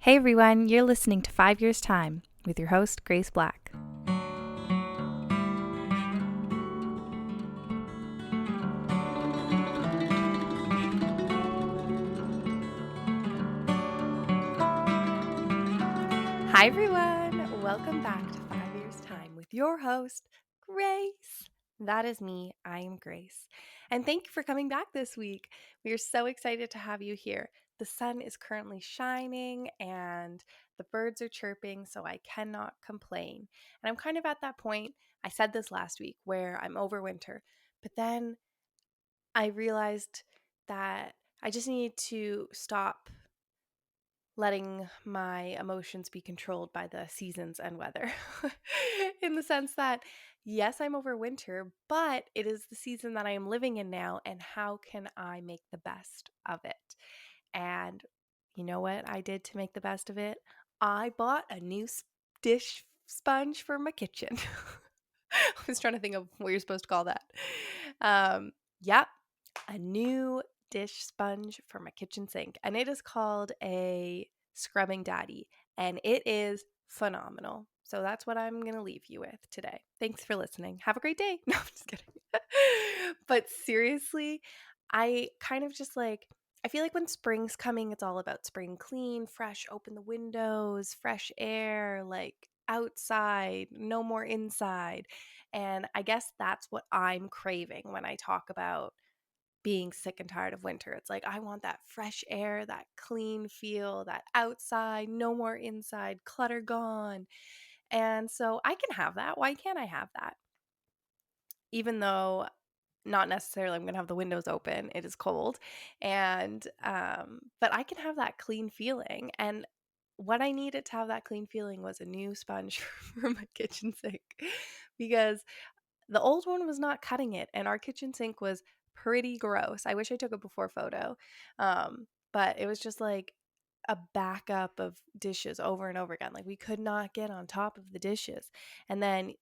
Hey everyone, you're listening to 5 Years Time with your host, Grace Black. Hi everyone, welcome back to 5 Years Time with your host, Grace. That is me, I am Grace. And thank you for coming back this week. We are so excited to have you here. The sun is currently shining and the birds are chirping, so I cannot complain. And I'm kind of at that point, I said this last week, where I'm over winter, but then I realized that I just need to stop letting my emotions be controlled by the seasons and weather. In the sense that, yes, I'm over winter, but it is the season that I am living in now, and how can I make the best of it? And you know what I did to make the best of it? I bought a new dish sponge for my kitchen. I was trying to think of what you're supposed to call that. Yep, a new dish sponge for my kitchen sink, and it is called a Scrubbing Daddy, and it is phenomenal. So that's what I'm going to leave you with today. Thanks for listening. Have a great day. No, I'm just kidding. But seriously, I kind of just I feel like when spring's coming, it's all about spring clean, fresh, open the windows, fresh air, like outside, no more inside. And I guess that's what I'm craving when I talk about being sick and tired of winter. It's like, I want that fresh air, that clean feel, that outside, no more inside, clutter gone. And so I can have that. Why can't I have that? Even though not necessarily I'm going to have the windows open, it is cold. And, but I can have that clean feeling. And what I needed to have that clean feeling was a new sponge for my kitchen sink, because the old one was not cutting it, and our kitchen sink was pretty gross. I wish I took a before photo. But it was just like a backup of dishes over and over again. Like, we could not get on top of the dishes. And then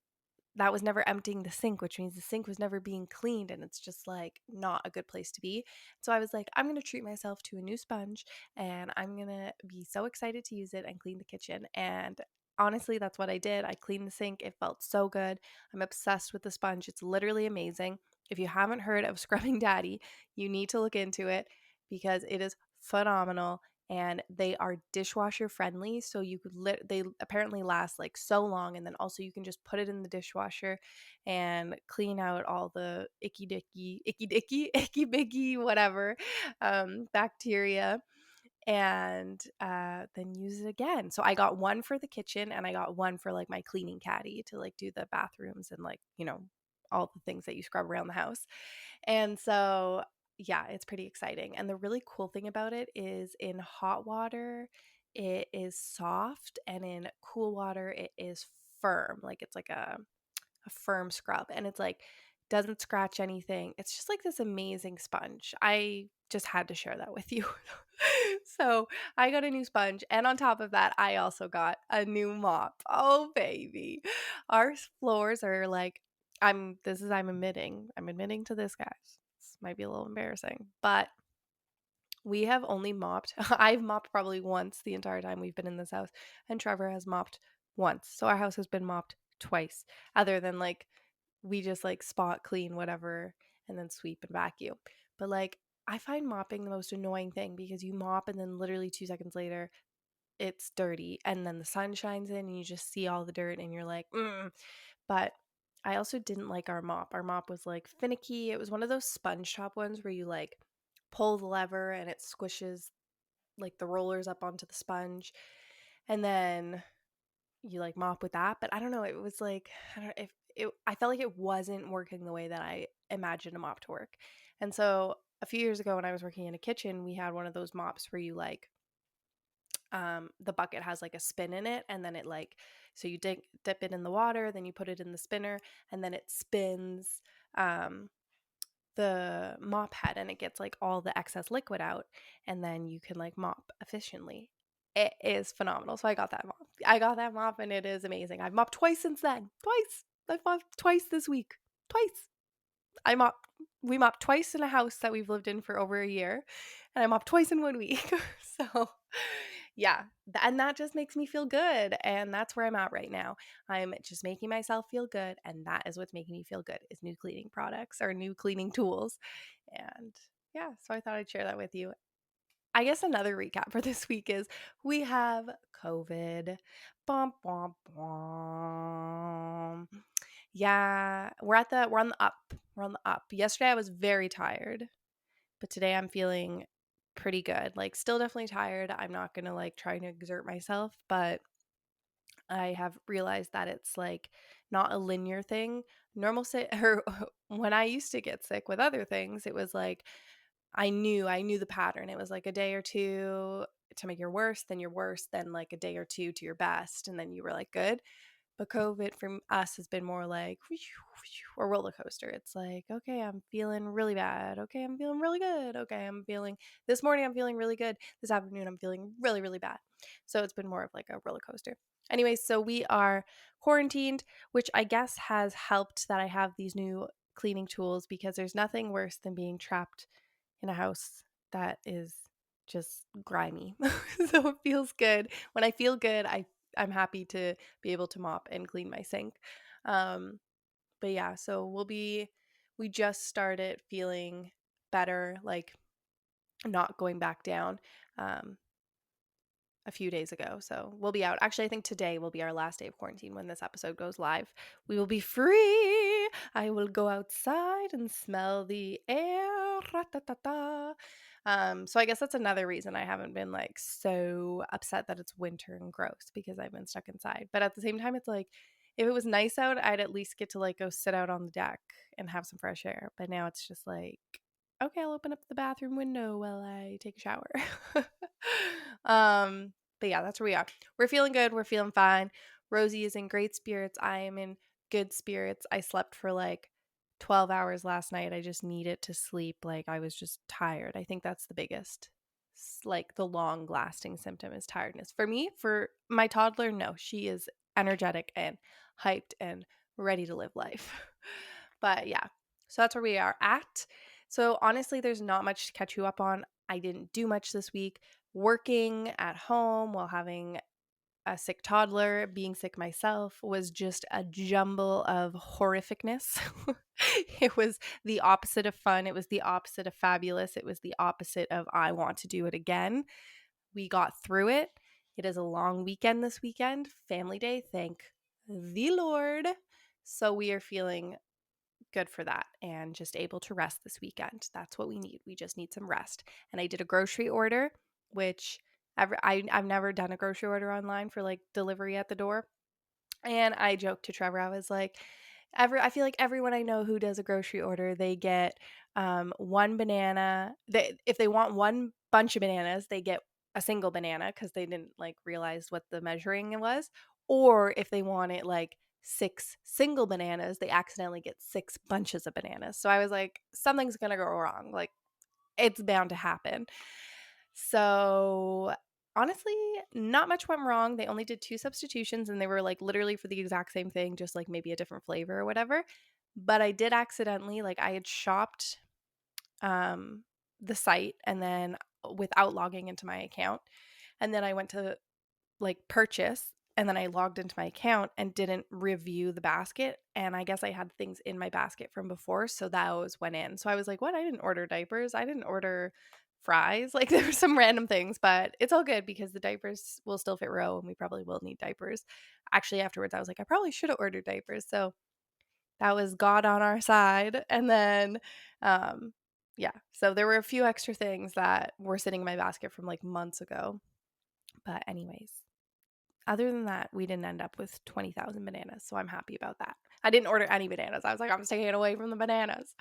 that was never emptying the sink, which means the sink was never being cleaned, and it's just like not a good place to be. So I was like, I'm going to treat myself to a new sponge, and I'm going to be so excited to use it and clean the kitchen. And honestly, that's what I did. I cleaned the sink. It felt so good. I'm obsessed with the sponge. It's literally amazing. If you haven't heard of Scrubbing Daddy, you need to look into it because it is phenomenal. And they are dishwasher friendly, so you could they apparently last like so long. And then also you can just put it in the dishwasher and clean out all the icky dicky whatever bacteria, and then use it again. So I got one for the kitchen, and I got one for like my cleaning caddy to like do the bathrooms and like, all the things that you scrub around the house. And so, yeah, it's pretty exciting. And the really cool thing about it is, in hot water, it is soft, and in cool water, it is firm. Like, it's like a firm scrub, and it's like doesn't scratch anything. It's just like this amazing sponge. I just had to share that with you. So I got a new sponge, and on top of that, I also got a new mop. Oh baby. Our floors are like, I'm admitting to this, guys. This might be a little embarrassing, but we have only mopped. I've mopped probably once the entire time we've been in this house, and Trevor has mopped once. So our house has been mopped twice, other than like we just like spot clean whatever and then sweep and vacuum. But like, I find mopping the most annoying thing, because you mop and then literally 2 seconds later it's dirty, and then the sun shines in and you just see all the dirt and you're like, mm. But I also didn't like our mop. Our mop was like finicky. It was one of those sponge top ones where you like pull the lever and it squishes like the rollers up onto the sponge, and then you like mop with that. But I don't know, it was like, I don't know if it, I felt like it wasn't working the way that I imagined a mop to work. And so a few years ago when I was working in a kitchen, we had one of those mops where you like, the bucket has like a spin in it, and then it like, so you dip it in the water, then you put it in the spinner, and then it spins the mop head, and it gets like all the excess liquid out, and then you can like mop efficiently. It is phenomenal. So I got that mop, and it is amazing. I've mopped twice since then. Twice. I've mopped twice this week. Twice. I mopped We mopped twice in a house that we've lived in for over a year, and I mopped twice in 1 week. So Yeah, and that just makes me feel good, and that's where I'm at right now. I'm just making myself feel good, and that is what's making me feel good is new cleaning products or new cleaning tools. And yeah, so I thought I'd share that with you. I guess another recap for this week is we have COVID. Bum, bum, bum. Yeah, we're on the up. We're on the up. Yesterday I was very tired, but today I'm feeling pretty good. Like still definitely tired. I'm not going to like try to exert myself, but I have realized that it's like not a linear thing. Normal sick or when I used to get sick with other things, it was like I knew the pattern. It was like a day or two to make your worst, then your worst, then like a day or two to your best, and then you were like good. But COVID from us has been more like a roller coaster. It's like, okay, I'm feeling really bad. Okay, I'm feeling really good. Okay, this morning I'm feeling really good. This afternoon I'm feeling really, really bad. So it's been more of like a roller coaster. Anyways, so we are quarantined, which I guess has helped that I have these new cleaning tools because there's nothing worse than being trapped in a house that is just grimy. So it feels good. When I feel good, I'm happy to be able to mop and clean my sink. Um, but yeah, so we just started feeling better, like not going back down. Um, a few days ago. So we'll be out. Actually, I think today will be our last day of quarantine when this episode goes live. We will be free. I will go outside and smell the air. Ra-ta-ta-ta. So I guess that's another reason I haven't been like so upset that it's winter and gross because I've been stuck inside. But at the same time, it's like if it was nice out, I'd at least get to like go sit out on the deck and have some fresh air. But now it's just like okay, I'll open up the bathroom window while I take a shower. But yeah, that's where we are. We're feeling good. We're feeling fine. Rosie is in great spirits. I am in good spirits. I slept for like 12 hours last night. I just needed to sleep. Like I was just tired. I think that's the biggest, like the long lasting symptom is tiredness. For me, for my toddler, no, she is energetic and hyped and ready to live life. But yeah, so that's where we are at. So honestly, there's not much to catch you up on. I didn't do much this week. Working at home while having a sick toddler, being sick myself was just a jumble of horrificness. It was the opposite of fun. It was the opposite of fabulous. It was the opposite of I want to do it again. We got through it. It is a long weekend this weekend, family day, thank the Lord. So we are feeling good for that and just able to rest this weekend. That's what we need. We just need some rest. And I did a grocery order, which I've never done a grocery order online for like delivery at the door. And I joked to Trevor, I was like, I feel like everyone I know who does a grocery order, they get one banana. If they want one bunch of bananas, they get a single banana because they didn't like realize what the measuring was. Or if they want it like six single bananas, they accidentally get six bunches of bananas. So I was like, something's gonna go wrong. Like it's bound to happen. So honestly, not much went wrong. They only did two substitutions and they were like literally for the exact same thing, just like maybe a different flavor or whatever. But I did accidentally, like I had shopped the site and then without logging into my account. And then I went to like purchase and then I logged into my account and didn't review the basket. And I guess I had things in my basket from before. So those went in. So I was like, what? I didn't order diapers. I didn't order fries. Like there were some random things, but it's all good because the diapers will still fit Row and we probably will need diapers. Actually, afterwards, I was like, I probably should have ordered diapers. So that was God on our side. And then, um, yeah, so there were a few extra things that were sitting in my basket from like months ago. But, anyways, other than that, we didn't end up with 20,000 bananas, so I'm happy about that. I didn't order any bananas. I was like, I'm staying away from the bananas.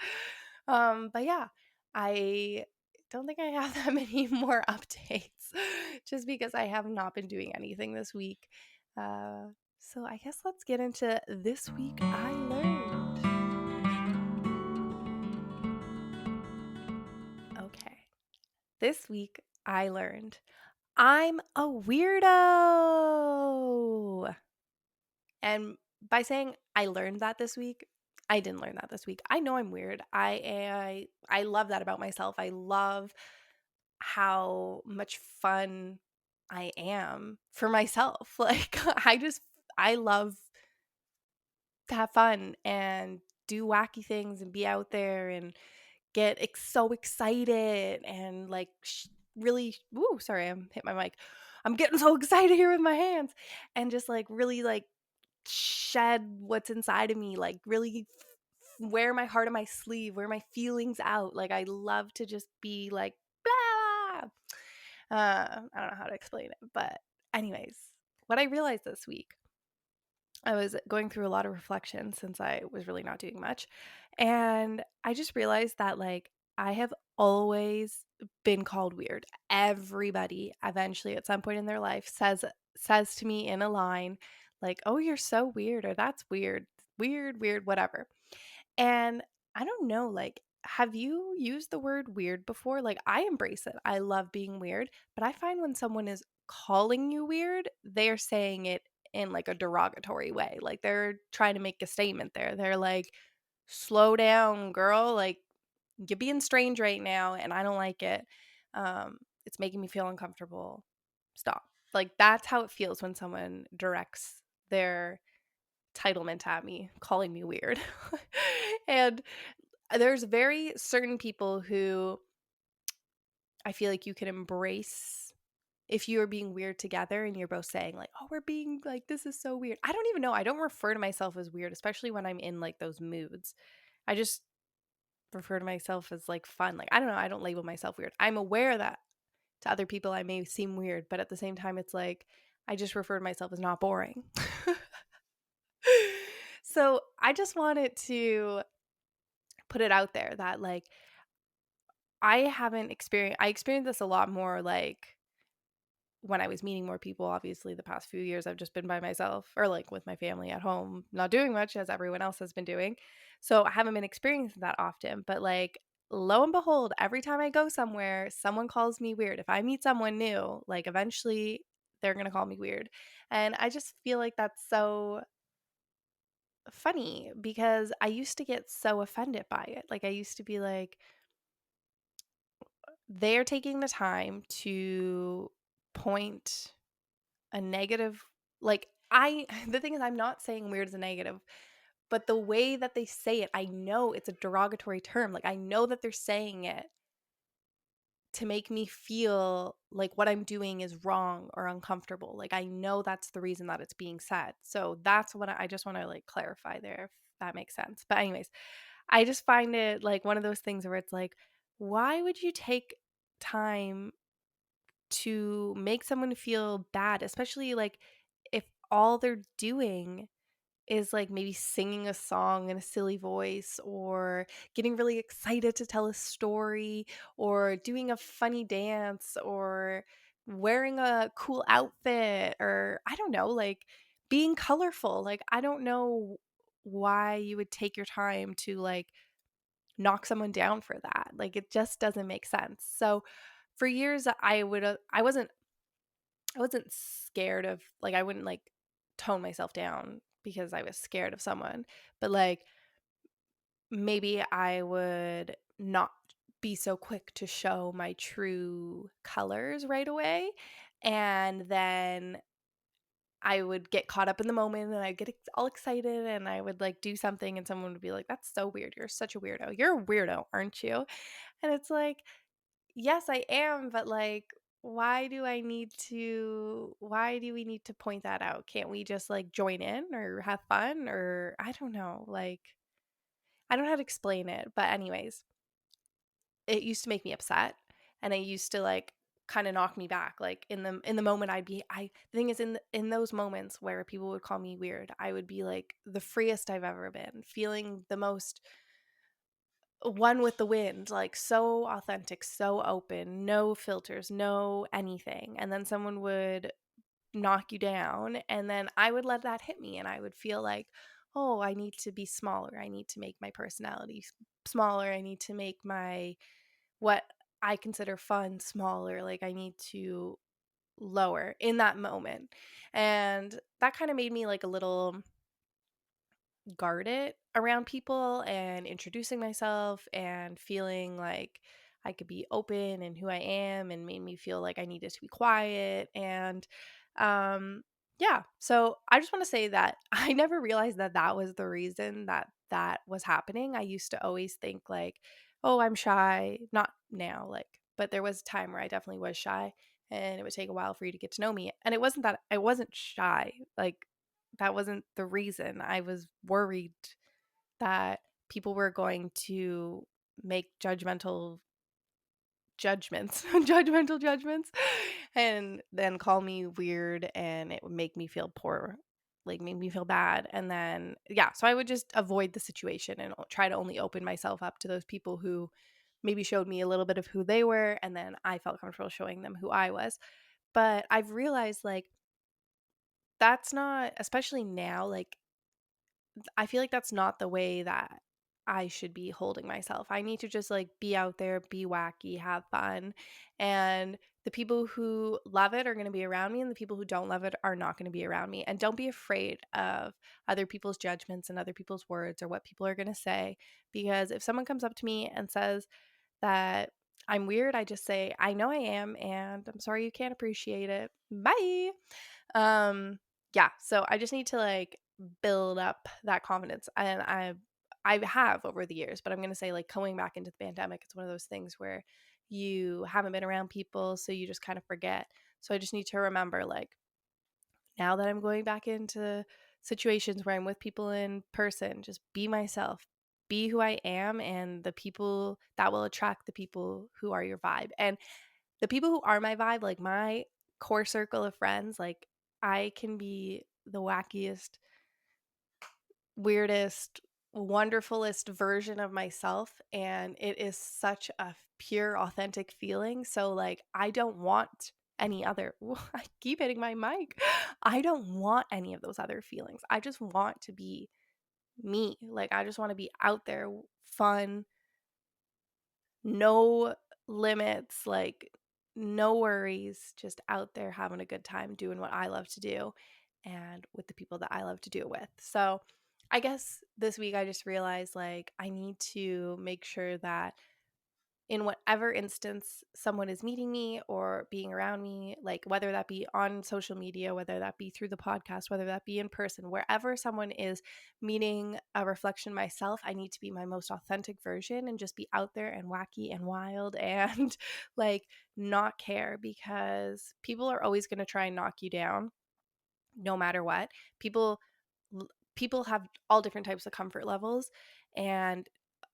But yeah, I don't think I have that many more updates just because I have not been doing anything this week. So I guess let's get into this week I learned. Okay. This week I learned I'm a weirdo. And by saying I learned that this week, I didn't learn that this week. I know I'm weird. I love that about myself. I love how much fun I am for myself. Like I love to have fun and do wacky things and be out there and get so excited and like really woo, sorry, I'm hit my mic. I'm getting so excited here with my hands and just like really like shed what's inside of me, like really wear my heart on my sleeve, wear my feelings out. Like I love to just be like blah. I don't know how to explain it, but anyways, what I realized this week, I was going through a lot of reflection since I was really not doing much. And I just realized that like I have always been called weird. Everybody eventually at some point in their life says to me in a line like, "Oh, you're so weird," or "That's weird." Weird, weird, whatever. And I don't know, like, have you used the word weird before? Like, I embrace it. I love being weird, but I find when someone is calling you weird, they're saying it in like a derogatory way. Like, they're trying to make a statement there. They're like, slow down, girl. Like, you're being strange right now, and I don't like it. It's making me feel uncomfortable. Stop. Like, that's how it feels when someone directs their entitlement at me, calling me weird. And there's very certain people who I feel like you can embrace if you are being weird together and you're both saying like, "Oh, we're being like this is so weird." I don't even know. I don't refer to myself as weird, especially when I'm in like those moods. I just refer to myself as like fun. Like I don't know, I don't label myself weird. I'm aware that to other people I may seem weird, but at the same time it's like I just refer to myself as not boring. So, I just wanted to put it out there that like I experienced this a lot more like when I was meeting more people. Obviously, the past few years I've just been by myself or like with my family at home, not doing much as everyone else has been doing. So I haven't been experiencing that often, but like lo and behold, every time I go somewhere, someone calls me weird. If I meet someone new, like eventually they're going to call me weird. And I just feel like that's so funny because I used to get so offended by it. Like I used to be like, they're taking the time to point a negative, like I the thing is I'm not saying weird is a negative, but the way that they say it, I know it's a derogatory term. Like I know that they're saying it to make me feel like what I'm doing is wrong or uncomfortable. Like I know that's the reason that it's being said. So that's what I just want to like clarify there if that makes sense. But anyways, I just find it like one of those things where it's like, why would you take time to make someone feel bad, especially like if all they're doing is like maybe singing a song in a silly voice or getting really excited to tell a story or doing a funny dance or wearing a cool outfit or I don't know, like being colorful. Like I don't know why you would take your time to like knock someone down for that. Like it just doesn't make sense. So for years I wasn't scared of like I wouldn't like tone myself down because I was scared of someone, but like maybe I would not be so quick to show my true colors right away. And then I would get caught up in the moment and I'd get all excited and I would like do something and someone would be like, "That's so weird. You're such a weirdo. You're a weirdo, aren't you?" And it's like, yes, I am, but like why do we need to point that out? Can't we just like join in or have fun or I don't know, like I don't know how to explain it, but anyways, it used to make me upset and it used to like kind of knock me back. Like in the moment the thing is in those moments where people would call me weird, I would be like the freest I've ever been, feeling the most one with the wind, like so authentic, so open, no filters, no anything. And then someone would knock you down, and then I would let that hit me, and I would feel like, oh, I need to be smaller. I need to make my personality smaller. I need to make my what I consider fun smaller. Like I need to lower in that moment. And that kind of made me like a little guard it around people and introducing myself and feeling like I could be open and who I am, and made me feel like I needed to be quiet. And yeah, so I just want to say that I never realized that that was the reason that that was happening. I used to always think like, oh, I'm shy. Not now, like, but there was a time where I definitely was shy, and it would take a while for you to get to know me. And it wasn't that I wasn't shy. Like, that wasn't the reason. I was worried that people were going to make judgmental judgments, and then call me weird, and it would make me feel poor, like make me feel bad. And then, yeah, so I would just avoid the situation and try to only open myself up to those people who maybe showed me a little bit of who they were, and then I felt comfortable showing them who I was. But I've realized like that's not, especially now, like I feel like that's not the way that I should be holding myself. I need to just like be out there, be wacky, have fun. And the people who love it are going to be around me, and the people who don't love it are not going to be around me. And don't be afraid of other people's judgments and other people's words or what people are going to say. Because if someone comes up to me and says that I'm weird, I just say, I know I am, and I'm sorry you can't appreciate it. Bye. Yeah, so I just need to like build up that confidence, and I have over the years, but I'm going to say like coming back into the pandemic, it's one of those things where you haven't been around people, so you just kind of forget. So I just need to remember like now that I'm going back into situations where I'm with people in person, just be myself, be who I am, and the people that will attract the people who are your vibe. And the people who are my vibe, like my core circle of friends, like I can be the wackiest, weirdest, wonderfulest version of myself, and it is such a pure, authentic feeling. So like I don't want any other I keep hitting my mic. I don't want any of those other feelings. I just want to be me. Like I just want to be out there, fun, no limits, like no worries, just out there having a good time doing what I love to do and with the people that I love to do it with. So, I guess this week I just realized like I need to make sure that in whatever instance someone is meeting me or being around me, like whether that be on social media, whether that be through the podcast, whether that be in person, wherever someone is meeting a reflection of myself, I need to be my most authentic version and just be out there and wacky and wild and like not care, because people are always going to try and knock you down no matter what. People people have all different types of comfort levels and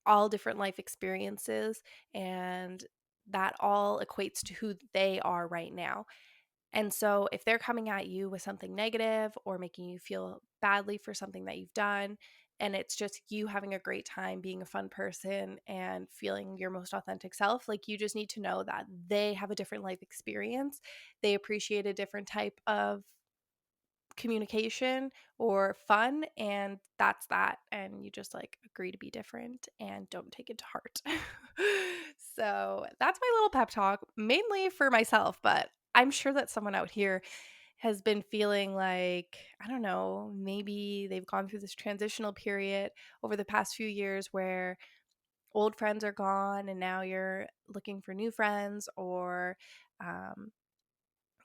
all different life experiences, and that all equates to who they are right now. And so if they're coming at you with something negative or making you feel badly for something that you've done, and it's just you having a great time being a fun person and feeling your most authentic self, like you just need to know that they have a different life experience. They appreciate a different type of communication or fun, and that's that. And you just like agree to be different and don't take it to heart. So that's my little pep talk, mainly for myself, but I'm sure that someone out here has been feeling like, I don't know, maybe they've gone through this transitional period over the past few years where old friends are gone and now you're looking for new friends, or um,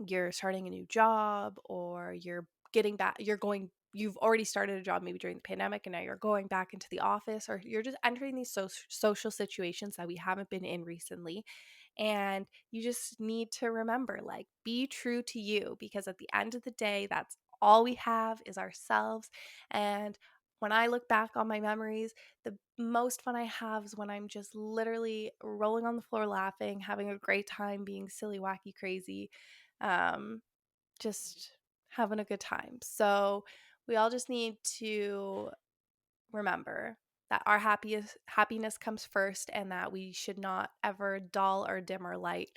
you're starting a new job, or you've already started a job maybe during the pandemic and now you're going back into the office, or you're just entering these social situations that we haven't been in recently. And you just need to remember, like, be true to you, because at the end of the day, that's all we have is ourselves. And when I look back on my memories, the most fun I have is when I'm just literally rolling on the floor laughing, having a great time, being silly, wacky, crazy, um, just having a good time. So we all just need to remember that our happiness comes first, and that we should not ever dull or dim our light.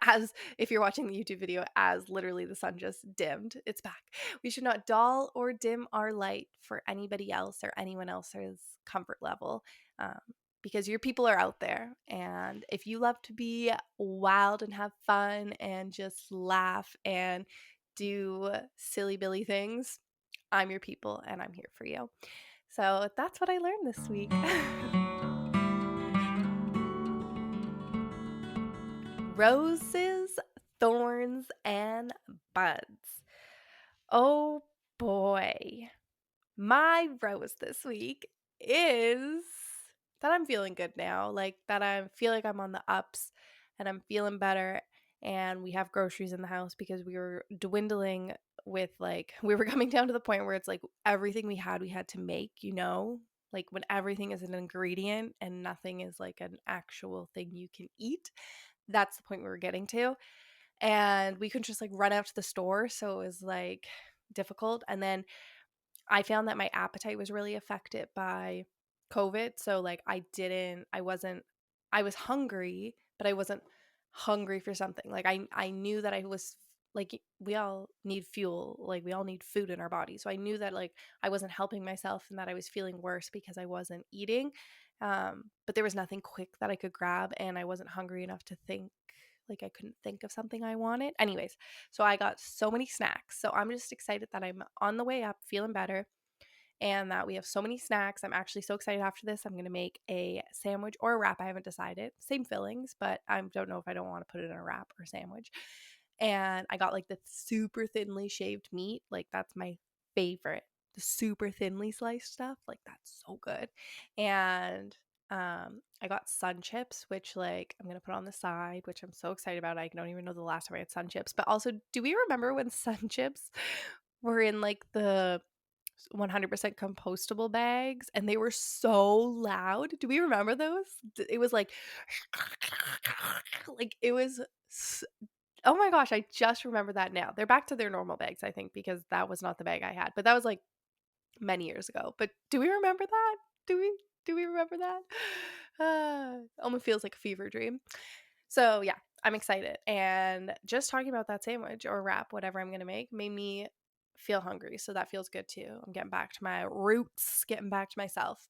As if you're watching the YouTube video, as literally the sun just dimmed, it's back. We should not dull or dim our light for anybody else or anyone else's comfort level, um, because your people are out there. And if you love to be wild and have fun and just laugh and do silly billy things, I'm your people and I'm here for you. So that's what I learned this week. Roses, thorns, and buds. Oh boy. My rose this week is that I'm feeling good now. Like that I feel like I'm on the ups and I'm feeling better. And we have groceries in the house because we were dwindling with like, we were coming down to the point where it's like everything we had to make, like when everything is an ingredient and nothing is like an actual thing you can eat. That's the point we were getting to. And we couldn't just like run out to the store. So it was like difficult. And then I found that my appetite was really affected by COVID. So like I was hungry, but I wasn't hungry for something. Like I knew that I was like we all need fuel, like we all need food in our body. So I knew that like I wasn't helping myself and that I was feeling worse because I wasn't eating. But there was nothing quick that I could grab and I wasn't hungry enough to think like I couldn't think of something I wanted. Anyways, so I got so many snacks. So I'm just excited that I'm on the way up, feeling better, and that we have so many snacks. I'm actually so excited after this. I'm going to make a sandwich or a wrap. I haven't decided. Same fillings, but I don't know if I don't want to put it in a wrap or sandwich. And I got like the super thinly shaved meat. Like that's my favorite. The super thinly sliced stuff. Like that's so good. And I got sun chips, which like I'm gonna put on the side, which I'm so excited about. I don't even know the last time I had sun chips. But also, do we remember when sun chips were in like the 100% compostable bags and they were so loud? Do we remember those? It was like like it was oh my gosh, I just remember that now. They're back to their normal bags, I think, because that was not the bag I had. But that was like many years ago. But do we remember that? Do we remember that? Almost feels like a fever dream. So yeah, I'm excited. And just talking about that sandwich or wrap, whatever I'm gonna make, made me feel hungry. So that feels good too. I'm getting back to my roots, getting back to myself.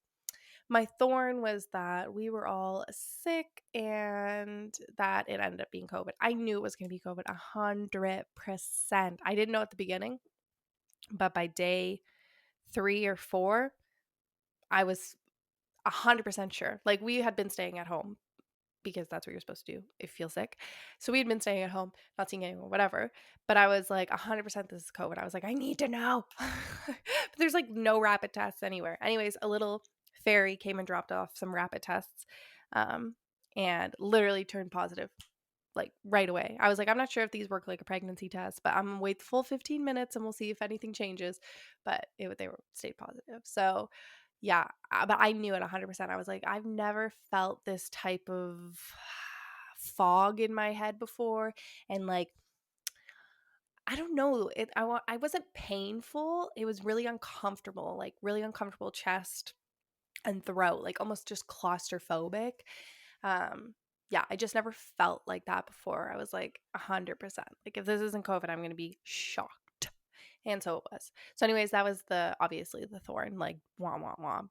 My thorn was that we were all sick and that it ended up being COVID. I knew it was going to be COVID 100%. I didn't know at the beginning, but by day 3 or 4, I was 100% sure. Like we had been staying at home because that's what you're supposed to do if you feel sick. So we had been staying at home, not seeing anyone, whatever. But I was like 100% this is COVID. I was like, I need to know. But there's like no rapid tests anywhere. Anyways, a little fairy came and dropped off some rapid tests and literally turned positive like right away. I was like, I'm not sure if these work like a pregnancy test, but I'm gonna wait the full 15 minutes and we'll see if anything changes. But they were stayed positive. So yeah, but I knew it 100%. I was like, I've never felt this type of fog in my head before, and like I don't know, I wasn't painful. It was really uncomfortable, like really uncomfortable chest and throat, like almost just claustrophobic. Um, yeah, I just never felt like that before. I was like 100%. Like if this isn't COVID, I'm gonna be shocked. And so it was. So, anyways, that was obviously the thorn, like wah wah wah.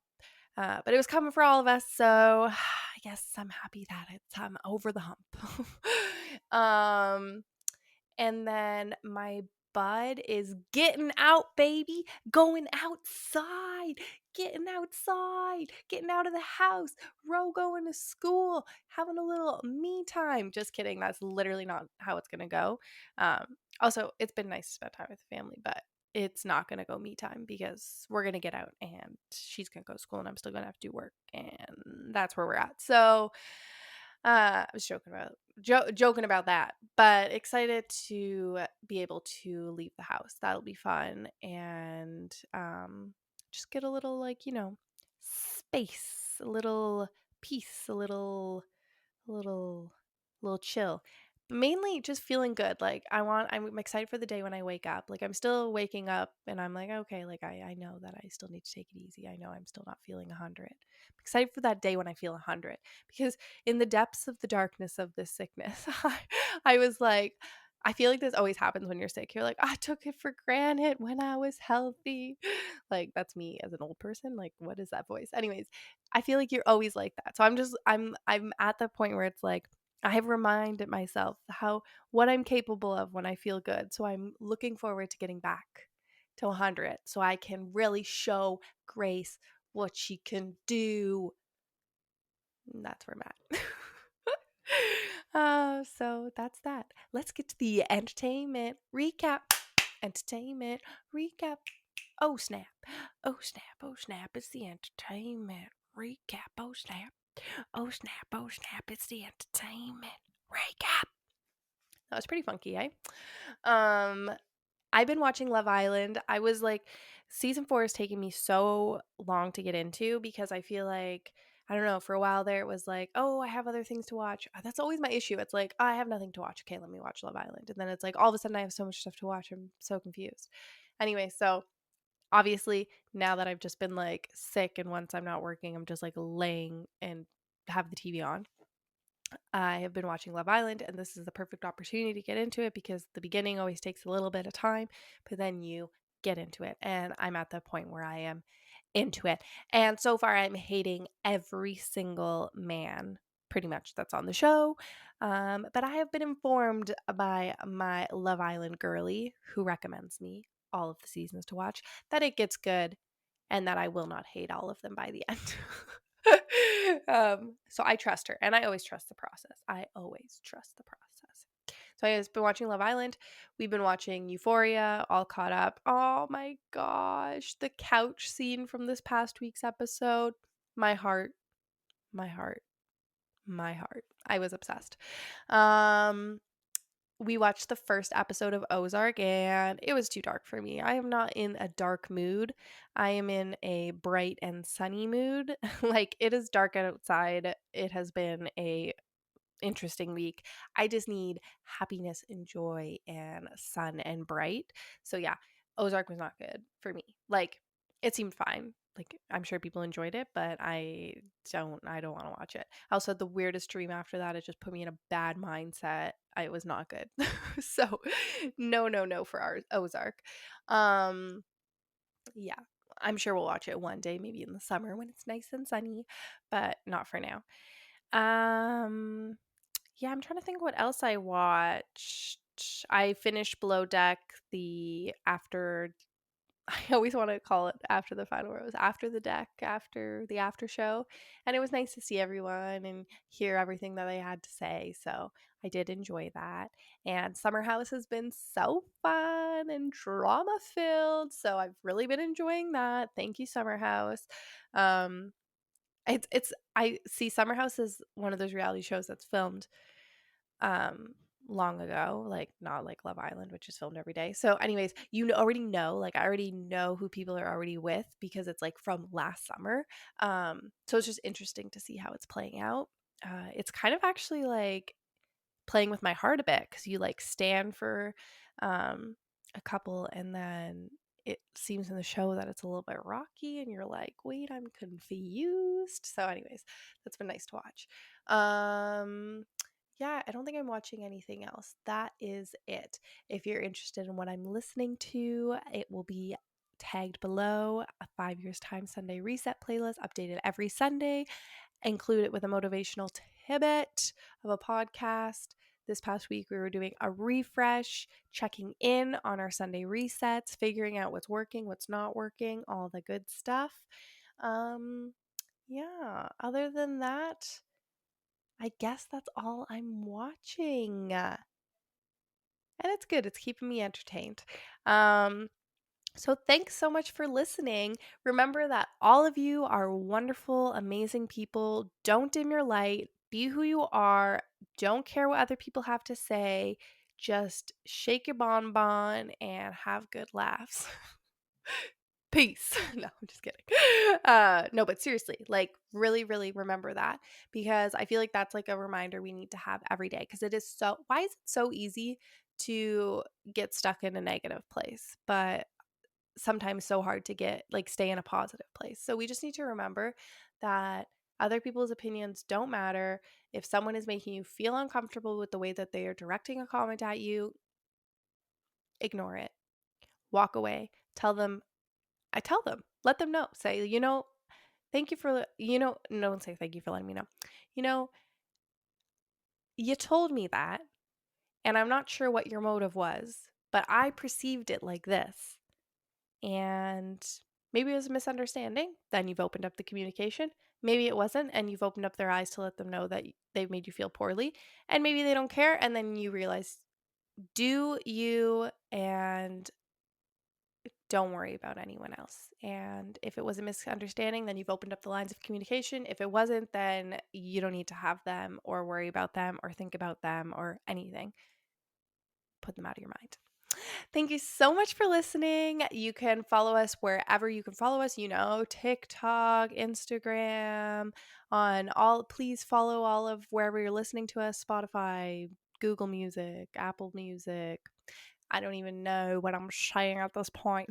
But it was coming for all of us, so I guess I'm happy that I'm over the hump. um, and then my bud is getting out, baby, going outside, getting out of the house, Ro going to school, having a little me time. Just kidding. That's literally not how it's going to go. Also, it's been nice to spend time with the family, but it's not going to go me time because we're going to get out and she's going to go to school and I'm still going to have to do work. And that's where we're at. So, I was joking about that, but excited to be able to leave the house. That'll be fun and just get a little like space, a little peace, a little, little chill. Mainly just feeling good. Like I'm excited for the day when I wake up. Like I'm still waking up and I'm like, okay, like I know that I still need to take it easy. I know I'm still not feeling 100. I'm excited for that day when I feel 100 because in the depths of the darkness of this sickness, I was like, I feel like this always happens when you're sick. You're like, I took it for granted when I was healthy. Like that's me as an old person. Like, what is that voice? Anyways, I feel like you're always like that. So I'm at the point where it's like I have reminded myself what I'm capable of when I feel good. So I'm looking forward to getting back to 100 so I can really show Grace what she can do. And that's where I'm at. So that's that. Let's get to the entertainment recap. Entertainment recap. Oh snap. Oh snap. Oh snap. It's the entertainment recap. Oh snap. Oh snap. Oh snap. It's the entertainment recap. That was pretty funky, eh? Um, I've been watching Love Island. I was like, season 4 is taking me so long to get into because I feel like, I don't know, for a while there it was like, oh, I have other things to watch. That's always my issue. It's like, I have nothing to watch. Okay, let me watch Love Island. And then it's like, all of a sudden I have so much stuff to watch. I'm so confused. Anyway, so obviously now that I've just been like sick and once I'm not working, I'm just like laying and have the TV on. I have been watching Love Island, and this is the perfect opportunity to get into it because the beginning always takes a little bit of time, but then you get into it. And I'm at the point where I am into it. And so far, I'm hating every single man pretty much that's on the show. But I have been informed by my Love Island girly who recommends me all of the seasons to watch that it gets good and that I will not hate all of them by the end. So I trust her, and I always trust the process. I always trust the process. So I've been watching Love Island. We've been watching Euphoria, all caught up. Oh my gosh, the couch scene from this past week's episode. My heart, my heart, my heart. I was obsessed. We watched the first episode of Ozark and it was too dark for me. I am not in a dark mood. I am in a bright and sunny mood. Like it is dark outside. It has been a interesting week. I just need happiness and joy and sun and bright. So yeah, Ozark was not good for me. Like it seemed fine. Like I'm sure people enjoyed it, but I don't want to watch it. I also had the weirdest dream after that. It just put me in a bad mindset. It was not good. So no for our Ozark. Um yeah. I'm sure we'll watch it one day, maybe in the summer when it's nice and sunny, but not for now. Um yeah, I'm trying to think what else I watched. I finished Below Deck, the after I always want to call it after the final rose, after the deck, after the after show. And it was nice to see everyone and hear everything that they had to say. So I did enjoy that. And Summer House has been so fun and drama filled. So I've really been enjoying that. Thank you, Summer House. Um, it's I see Summer House as one of those reality shows that's filmed um long ago, like not like Love Island, which is filmed every day. So anyways, already know, like I already know who people are already with because it's like from last summer. So it's just interesting to see how it's playing out. It's kind of actually like playing with my heart a bit because you like stand for um a couple and then it seems in the show that it's a little bit rocky and you're like, wait, I'm confused. So anyways, that's been nice to watch. Yeah, I don't think I'm watching anything else. That is it. If you're interested in what I'm listening to, it will be tagged below. A 5 years time Sunday reset playlist updated every Sunday. Include it with a motivational tidbit of a podcast. This past week, we were doing a refresh, checking in on our Sunday resets, figuring out what's working, what's not working, all the good stuff. Yeah, other than that, I guess that's all I'm watching. And it's good. It's keeping me entertained. So thanks so much for listening. Remember that all of you are wonderful, amazing people. Don't dim your light. Be who you are. Don't care what other people have to say. Just shake your bonbon and have good laughs. Peace. No, I'm just kidding. No, but seriously, like really remember that because I feel like that's like a reminder we need to have every day because it is so, why is it so easy to get stuck in a negative place, but sometimes so hard to get like stay in a positive place. So we just need to remember that other people's opinions don't matter. If someone is making you feel uncomfortable with the way that they are directing a comment at you, ignore it. Walk away. Tell them, let them know. Say, thank you for, no one say thank you for letting me know. You know, you told me that, and I'm not sure what your motive was, but I perceived it like this. And maybe it was a misunderstanding. Then you've opened up the communication. maybe it wasn't, and you've opened up their eyes to let them know that they've made you feel poorly, and maybe they don't care, and then you realize, do you, and don't worry about anyone else. And if it was a misunderstanding, then you've opened up the lines of communication. If it wasn't, then you don't need to have them or worry about them or think about them or anything. Put them out of your mind. Thank you so much for listening. You can follow us wherever you can follow us, TikTok, Instagram, please follow all of wherever you're listening to us, Spotify, Google Music, Apple Music. I don't even know what I'm saying at this point.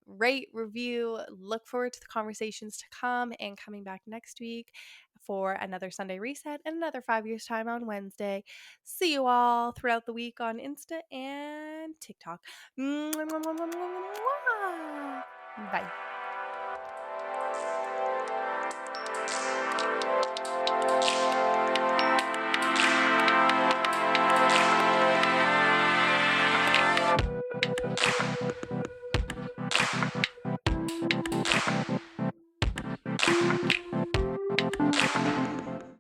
Rate, review, look forward to the conversations to come and coming back next week for another Sunday reset and another 5 years time on Wednesday. See you all throughout the week on Insta and TikTok. Bye.